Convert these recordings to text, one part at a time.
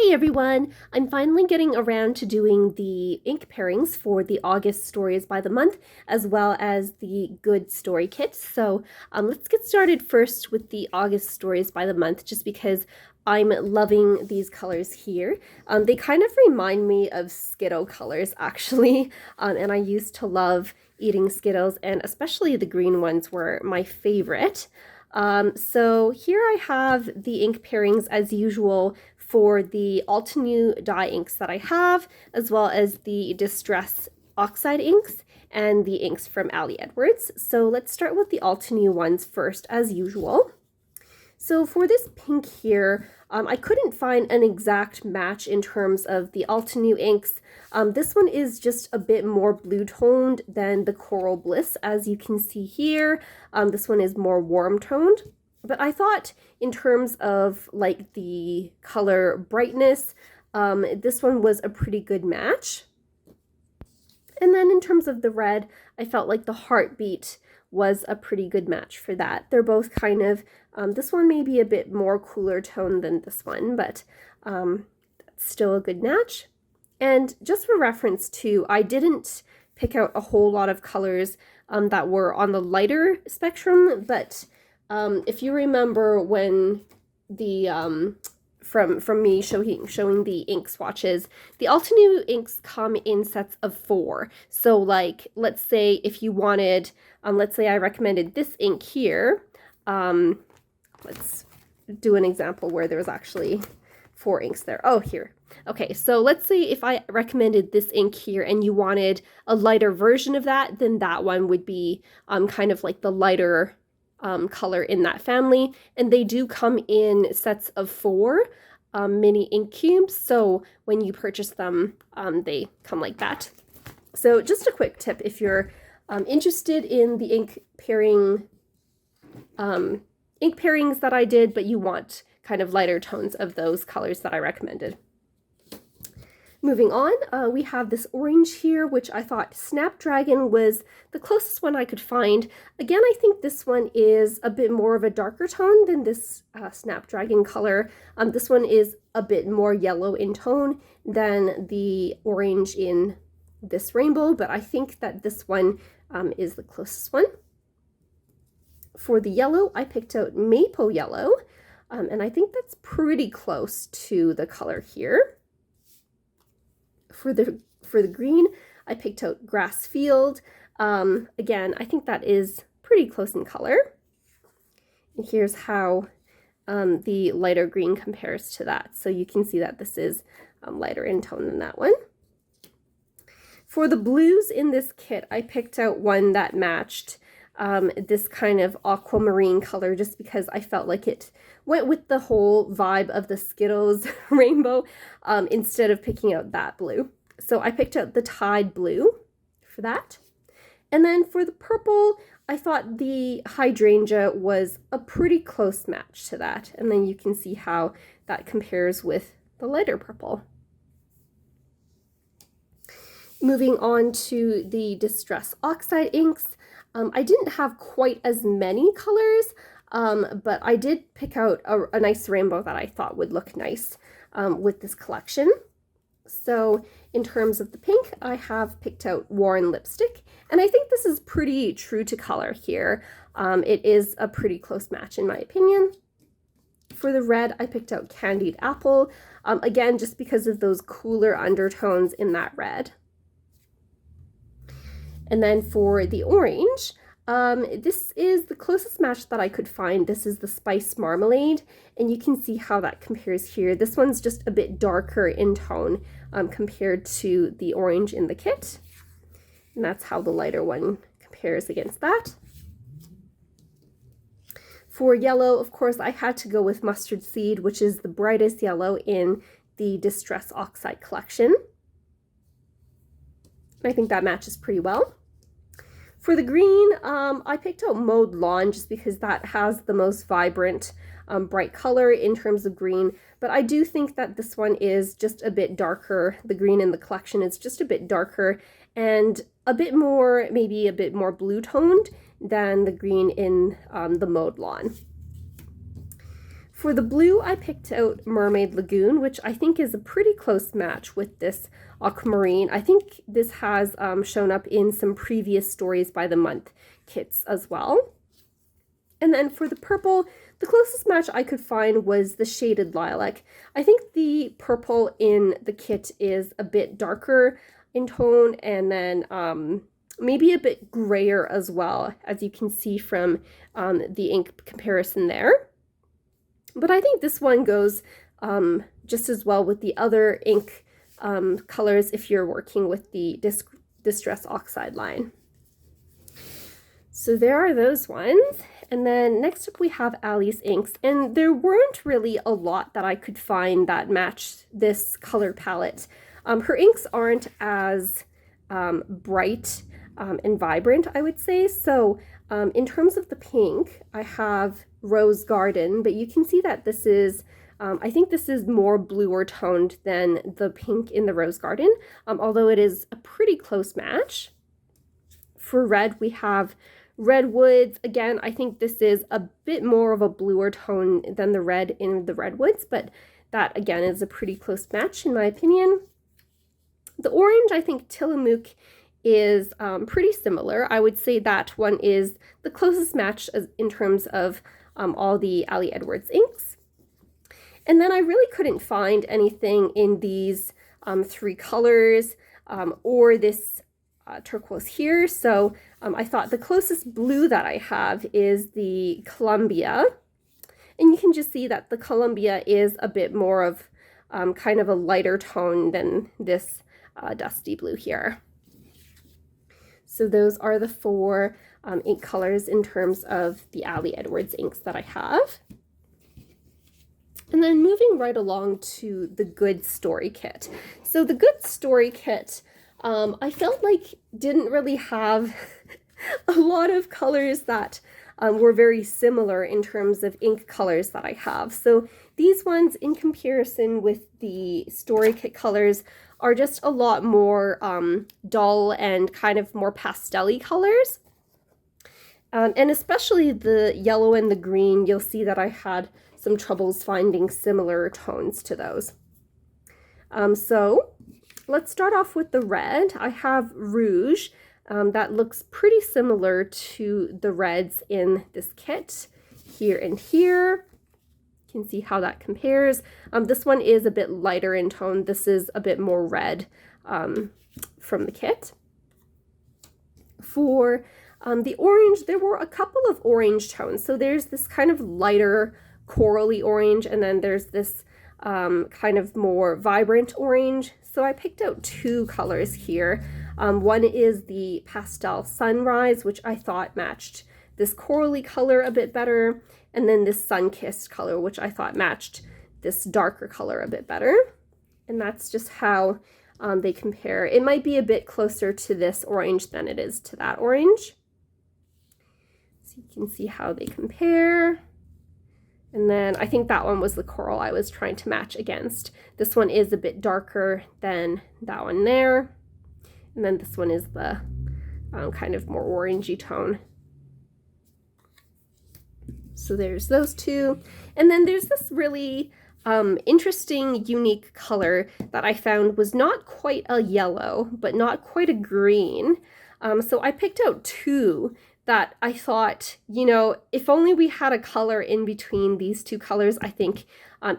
Hey everyone! I'm finally getting around to doing the ink pairings for the August stories by the month, as well as the good story kit. So let's get started first with the August stories by the month, just because I'm loving these colors here. They kind of remind me of Skittle colors, actually, and I used to love eating Skittles, and especially the green ones were my favorite. So here I have the ink pairings as usual for the Altenew dye inks that I have, as well as the Distress Oxide inks and the inks from Ali Edwards. So let's start with the Altenew ones first, as usual. So for this pink here, I couldn't find an exact match in terms of the Altenew inks. This one is just a bit more blue toned than the Coral Bliss, as you can see here. This one is more warm toned. But I thought in terms of like the color brightness, this one was a pretty good match. And then in terms of the red, I felt like the Heartbeat was a pretty good match for that. They're both kind of, this one may be a bit more cooler tone than this one, but that's still a good match. And just for reference too, I didn't pick out a whole lot of colors that were on the lighter spectrum, but if you remember when the from me showing the ink swatches, the Altenew inks come in sets of 4. So like, let's say if you wanted, let's say I recommended this ink here. Let's do an example where there was actually 4 inks there. Oh, here. Okay, so let's say if I recommended this ink here and you wanted a lighter version of that, then that one would be kind of like the lighter color in that family, and they do come in sets of 4 mini ink cubes, so when you purchase them they come like that. So just a quick tip if you're interested in the ink pairings that I did, but you want kind of lighter tones of those colors that I recommended. Moving on, we have this orange here, which I thought Snapdragon was the closest one I could find. Again, I think this one is a bit more of a darker tone than this Snapdragon color. This one is a bit more yellow in tone than the orange in this rainbow, but I think that this one is the closest one. For the yellow, I picked out Maple Yellow, and I think that's pretty close to the color here. For the green, I picked out Grass Field. Again, I think that is pretty close in color. And here's how the lighter green compares to that. So you can see that this is lighter in tone than that one. For the blues in this kit, I picked out one that matched this kind of aquamarine color, just because I felt like it went with the whole vibe of the Skittles rainbow instead of picking out that blue. So I picked out the Tide Blue for that. And then for the purple, I thought the Hydrangea was a pretty close match to that. And then you can see how that compares with the lighter purple. Moving on to the Distress Oxide inks. I didn't have quite as many colors, but I did pick out a nice rainbow that I thought would look nice with this collection. So in terms of the pink, I have picked out Warren Lipstick, and I think this is pretty true to color here. It is a pretty close match in my opinion. For the red, I picked out Candied Apple, again, just because of those cooler undertones in that red. And then for the orange, this is the closest match that I could find. This is the Spice Marmalade, and you can see how that compares here. This one's just a bit darker in tone compared to the orange in the kit. And that's how the lighter one compares against that. For yellow, of course, I had to go with Mustard Seed, which is the brightest yellow in the Distress Oxide collection. I think that matches pretty well. For the green, I picked out Mowed Lawn just because that has the most vibrant, bright color in terms of green. But I do think that this one is just a bit darker. The green in the collection is just a bit darker and a bit more, maybe a bit more blue toned than the green in the Mowed Lawn. For the blue, I picked out Mermaid Lagoon, which I think is a pretty close match with this aquamarine. I think this has shown up in some previous Stories by the Month kits as well. And then for the purple, the closest match I could find was the Shaded Lilac. I think the purple in the kit is a bit darker in tone, and then maybe a bit grayer as well, as you can see from the ink comparison there. But I think this one goes just as well with the other ink colors if you're working with the Distress Oxide line. So there are those ones. And then next up we have Ali's inks, and there weren't really a lot that I could find that matched this color palette. Her inks aren't as bright and vibrant, I would say. So in terms of the pink, I have Rose Garden, but you can see that this is, I think this is more bluer toned than the pink in the Rose Garden, although it is a pretty close match. For red, we have Redwoods. Again, I think this is a bit more of a bluer tone than the red in the Redwoods, but that again is a pretty close match in my opinion. The orange, I think Tillamook is pretty similar. I would say that one is the closest match in terms of all the Ali Edwards inks. And then I really couldn't find anything in these three colors or this turquoise here. So I thought the closest blue that I have is the Columbia. And you can just see that the Columbia is a bit more of kind of a lighter tone than this dusty blue here. So those are the four ink colors in terms of the Ali Edwards inks that I have. And then moving right along to the Good Story Kit. So the Good Story Kit, I felt like didn't really have a lot of colors that were very similar in terms of ink colors that I have. So these ones in comparison with the Story Kit colors are just a lot more dull and kind of more pastel-y colors. And especially the yellow and the green, you'll see that I had some troubles finding similar tones to those. So let's start off with the red. I have Rouge. That looks pretty similar to the reds in this kit here and here. You can see how that compares. This one is a bit lighter in tone. This is a bit more red from the kit. For the orange, there were a couple of orange tones. So there's this kind of lighter corally orange, and then there's this kind of more vibrant orange. So I picked out two colors here. One is the Pastel Sunrise, which I thought matched this corally color a bit better, and then this Sunkissed color, which I thought matched this darker color a bit better. And that's just how they compare. It might be a bit closer to this orange than it is to that orange. So you can see how they compare. And then I think that one was the coral I was trying to match against. This one is a bit darker than that one there. And then this one is the kind of more orangey tone. So there's those two. And then there's this really interesting, unique color that I found was not quite a yellow, but not quite a green. So I picked out two that I thought, you know, if only we had a color in between these two colors, I think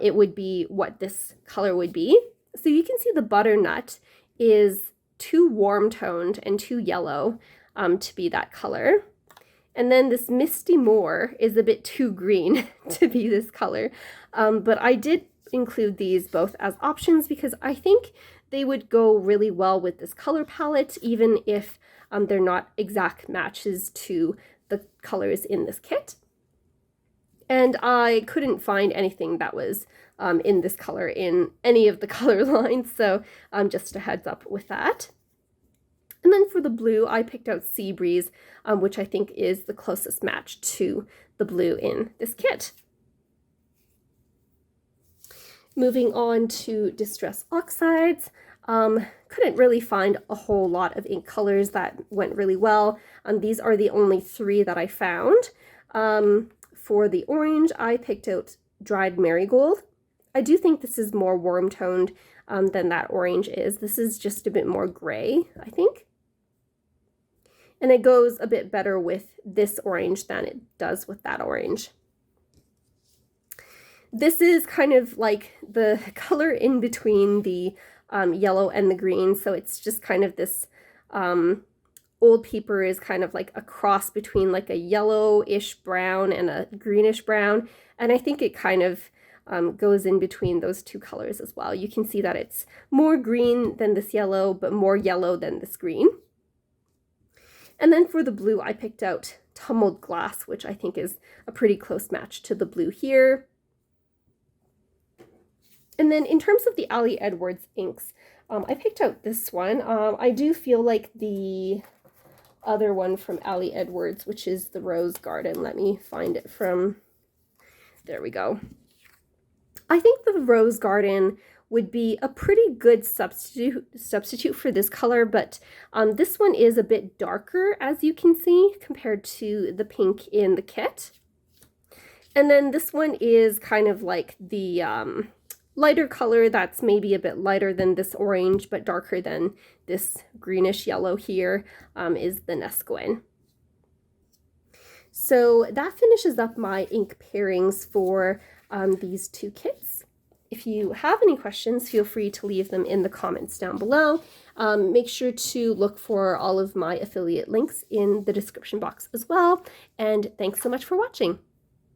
it would be what this color would be. So you can see the Butternut is too warm toned and too yellow to be that color. And then this Misty Moor is a bit too green to be this color. But I did include these both as options because I think they would go really well with this color palette, even if they're not exact matches to the colors in this kit. And I couldn't find anything that was in this color in any of the color lines, so just a heads up with that. And then for the blue, I picked out Sea Breeze, which I think is the closest match to the blue in this kit. Moving on to Distress Oxides, couldn't really find a whole lot of ink colors that went really well. These are the only three that I found. For the orange, I picked out dried marigold. I do think this is more warm toned than that orange is. This is just a bit more gray, I think. And it goes a bit better with this orange than it does with that orange. This is kind of like the color in between the yellow and the green. So it's just kind of this old paper is kind of like a cross between like a yellowish brown and a greenish brown. And I think it kind of goes in between those two colors as well. You can see that it's more green than this yellow, but more yellow than this green. And then for the blue, I picked out Tumbled Glass, which I think is a pretty close match to the blue here. And then in terms of the Ali Edwards inks, I picked out this one. I do feel like the other one from Ali Edwards, which is the Rose Garden. Let me find it from, there we go. I think the Rose Garden would be a pretty good substitute for this color, but this one is a bit darker, as you can see, compared to the pink in the kit. And then this one is kind of like the lighter color that's maybe a bit lighter than this orange, but darker than this greenish yellow here, is the Nesquin. So that finishes up my ink pairings for these two kits. If you have any questions, feel free to leave them in the comments down below. Make sure to look for all of my affiliate links in the description box as well. And thanks so much for watching.